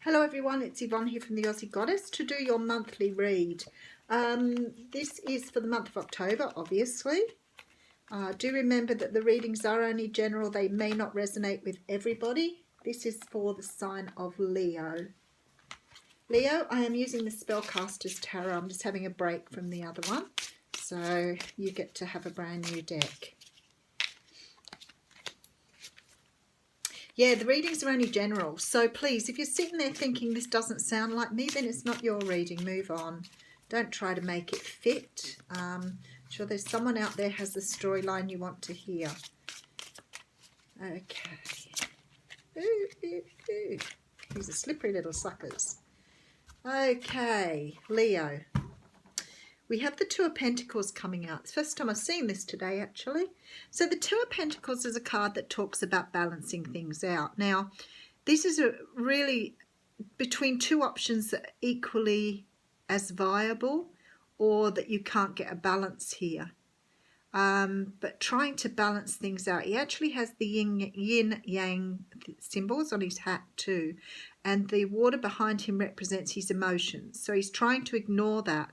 Hello everyone, it's Yvonne here from the Aussie Goddess to do your monthly read. This is for the month of October, obviously. Do remember that the readings are only general, they may not resonate with everybody. This is for the sign of Leo. Leo, I am using the Spellcasters Tarot. I'm just having a break from the other one, so you get to have a brand new deck. Yeah, the readings are only general. So please, if you're sitting there thinking this doesn't sound like me, then it's not your reading. Move on. Don't try to make it fit. I'm sure there's someone out there has the storyline you want to hear. Okay. Ooh, ooh, ooh. These are slippery little suckers. Okay, Leo. We have the Two of Pentacles coming out. It's the first time I've seen this today, actually. So the Two of Pentacles is a card that talks about balancing things out. Now, this is a really between two options that are equally as viable, or that you can't get a balance here. But trying to balance things out. He actually has the yin-yang symbols on his hat too. And the water behind him represents his emotions. So he's trying to ignore that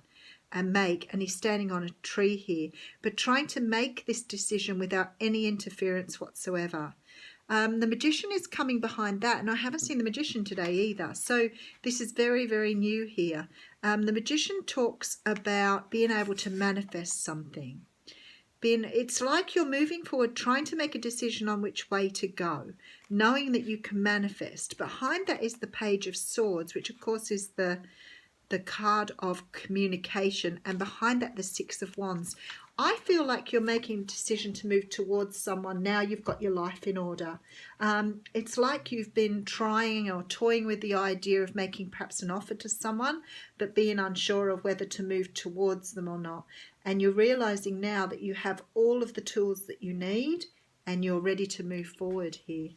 and he's standing on a tree here, but trying to make this decision without any interference whatsoever. The Magician is coming behind that, and I haven't seen the Magician today either, so this is very, very new here. The Magician talks about being able to manifest something. It's like you're moving forward, trying to make a decision on which way to go, knowing that you can manifest. Behind that is the Page of Swords, which of course is the card of communication, and behind that the Six of Wands. I feel like you're making a decision to move towards someone. Now you've got your life in order. It's like you've been trying or toying with the idea of making perhaps an offer to someone, but being unsure of whether to move towards them or not. And you're realizing now that you have all of the tools that you need and you're ready to move forward here.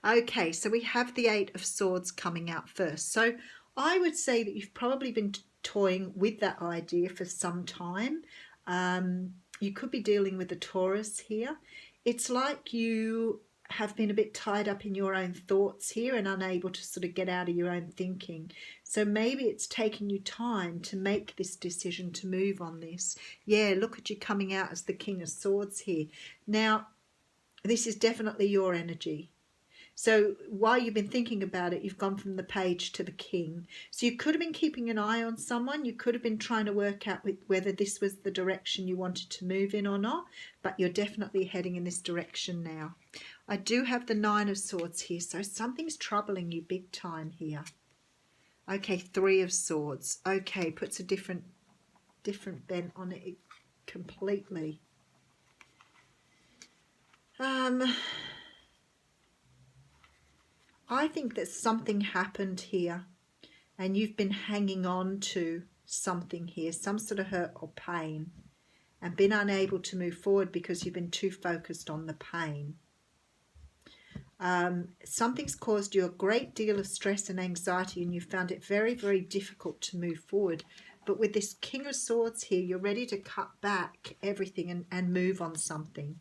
Okay, so we have the Eight of Swords coming out first. So I would say that you've probably been toying with that idea for some time. You could be dealing with a Taurus here. It's like you have been a bit tied up in your own thoughts here and unable to sort of get out of your own thinking. So maybe it's taken you time to make this decision to move on this. Yeah, look at you coming out as the King of Swords here. Now, this is definitely your energy. So while you've been thinking about it, you've gone from the Page to the King. So you could have been keeping an eye on someone. You could have been trying to work out whether this was the direction you wanted to move in or not. But you're definitely heading in this direction now. I do have the Nine of Swords here. So something's troubling you big time here. Okay, Three of Swords. Okay, puts a different bent on it completely. I think that something happened here and you've been hanging on to something here, some sort of hurt or pain, and been unable to move forward because you've been too focused on the pain. Something's caused you a great deal of stress and anxiety and you found it very, very difficult to move forward. But with this King of Swords here, you're ready to cut back everything and move on something.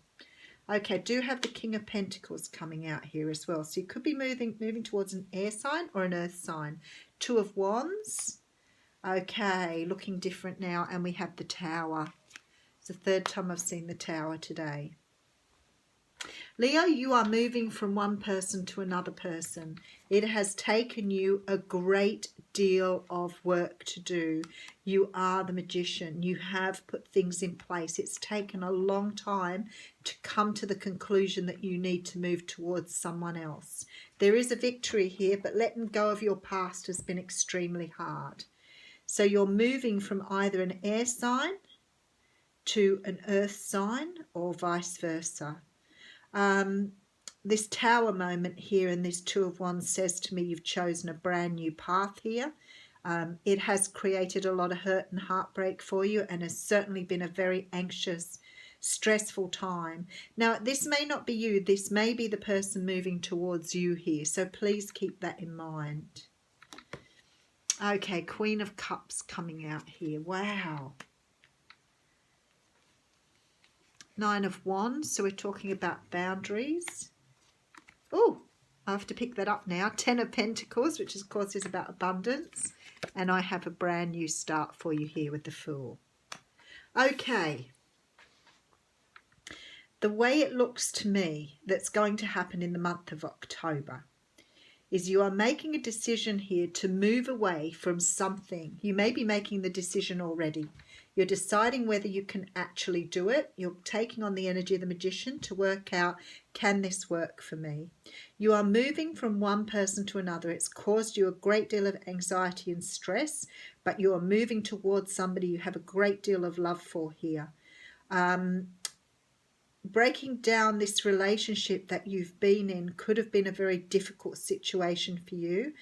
Okay, I do have the King of Pentacles coming out here as well. So you could be moving towards an air sign or an earth sign. Two of Wands. Okay, looking different now. And we have the Tower. It's the third time I've seen the Tower today. Leo, you are moving from one person to another person. It has taken you a great deal of work to do. You are the Magician. You have put things in place. It's taken a long time to come to the conclusion that you need to move towards someone else. There is a victory here, but letting go of your past has been extremely hard. So you're moving from either an air sign to an earth sign or vice versa. This Tower moment here and this Two of Wands says to me you've chosen a brand new path here. It has created a lot of hurt and heartbreak for you and has certainly been a very anxious, stressful time. Now, this may not be you. This may be the person moving towards you here. So please keep that in mind. Okay, Queen of Cups coming out here. Wow. Nine of Wands. So we're talking about boundaries. Oh, I have to pick that up now. 10 of Pentacles, which of course is about abundance. And I have a brand new start for you here with the Fool. Okay. The way it looks to me that's going to happen in the month of October is you are making a decision here to move away from something. You may be making the decision already. You're deciding whether you can actually do it. You're taking on the energy of the Magician to work out, can this work for me? You are moving from one person to another. It's caused you a great deal of anxiety and stress, but you are moving towards somebody you have a great deal of love for here. Breaking down this relationship that you've been in could have been a very difficult situation for you.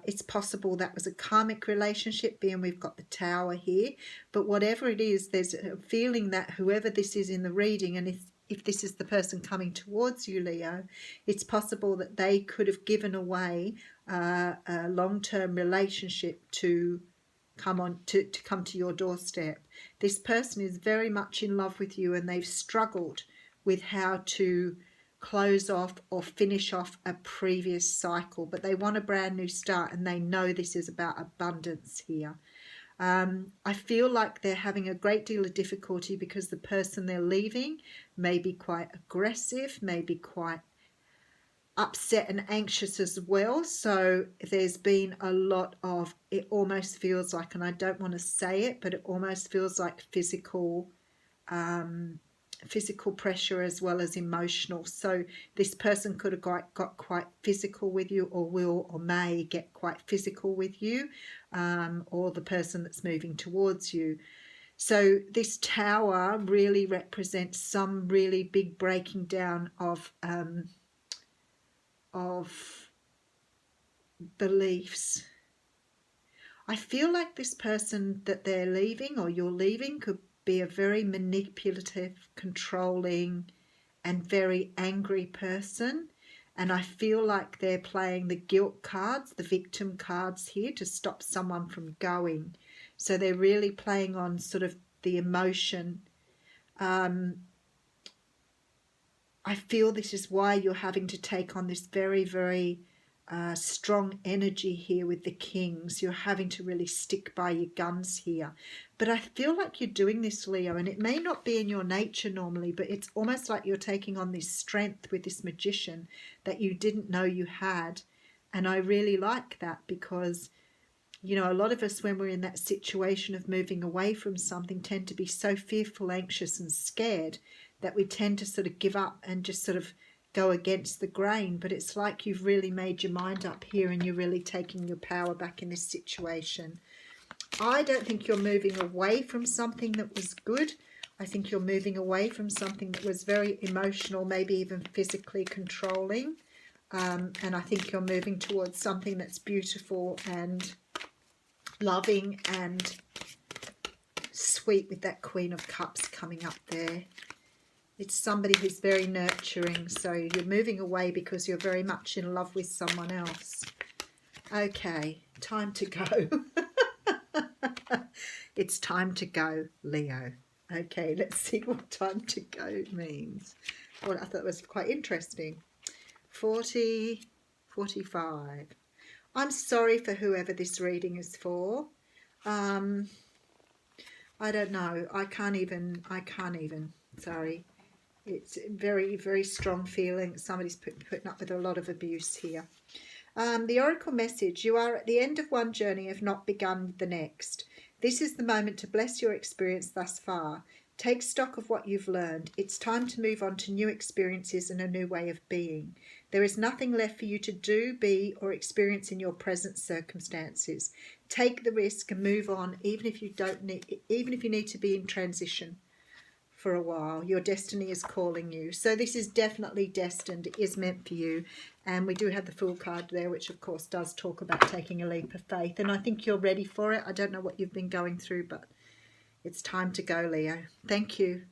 It's possible that was a karmic relationship, being we've got the Tower here. But whatever it is, there's a feeling that whoever this is in the reading, and if this is the person coming towards you, Leo, it's possible that they could have given away a long-term relationship to come to your doorstep. This person is very much in love with you, and they've struggled with how to close off or finish off a previous cycle, but they want a brand new start, and they know this is about abundance here. I feel like they're having a great deal of difficulty because the person they're leaving may be quite aggressive, may be quite upset and anxious as well. So there's been a lot of, it almost feels like, and I don't want to say it, but it almost feels like physical pressure as well as emotional. So this person could have got quite physical with you, or will or may get quite physical with you, or the person that's moving towards you. So this Tower really represents some really big breaking down of beliefs. I feel like this person that they're leaving, or you're leaving, could be a very manipulative, controlling, and very angry person. And I feel like they're playing the guilt cards, the victim cards here, to stop someone from going. So they're really playing on sort of the emotion. I feel this is why you're having to take on this very, very strong energy here with the Kings. You're having to really stick by your guns here. But I feel like you're doing this, Leo, and it may not be in your nature normally, but it's almost like you're taking on this strength with this Magician that you didn't know you had. And I really like that, because, you know, a lot of us, when we're in that situation of moving away from something, tend to be so fearful, anxious and scared that we tend to sort of give up and just sort of go against the grain. But it's like you've really made your mind up here, and you're really taking your power back in this situation. I don't think you're moving away from something that was good. I think you're moving away from something that was very emotional, maybe even physically controlling. And I think you're moving towards something that's beautiful and loving and sweet, with that Queen of Cups coming up there. It's somebody who's very nurturing. So you're moving away because you're very much in love with someone else. Okay, time to go. It's time to go, Leo. Okay, let's see what time to go means. Well, I thought it was quite interesting. 40, 45. I'm sorry for whoever this reading is for. I don't know. I can't even. Sorry. It's very, very strong feeling. Somebody's putting up with a lot of abuse here. The Oracle message: you are at the end of one journey, have not begun the next. This is the moment to bless your experience thus far. Take stock of what you've learned. It's time to move on to new experiences and a new way of being. There is nothing left for you to do, be, or experience in your present circumstances. Take the risk and move on, even if you need to be in transition for a while. Your destiny is calling you. So this is definitely destined. It is meant for you. And we do have the Fool card there, which of course does talk about taking a leap of faith. And I think you're ready for it. I don't know what you've been going through, but it's time to go, Leo. Thank you.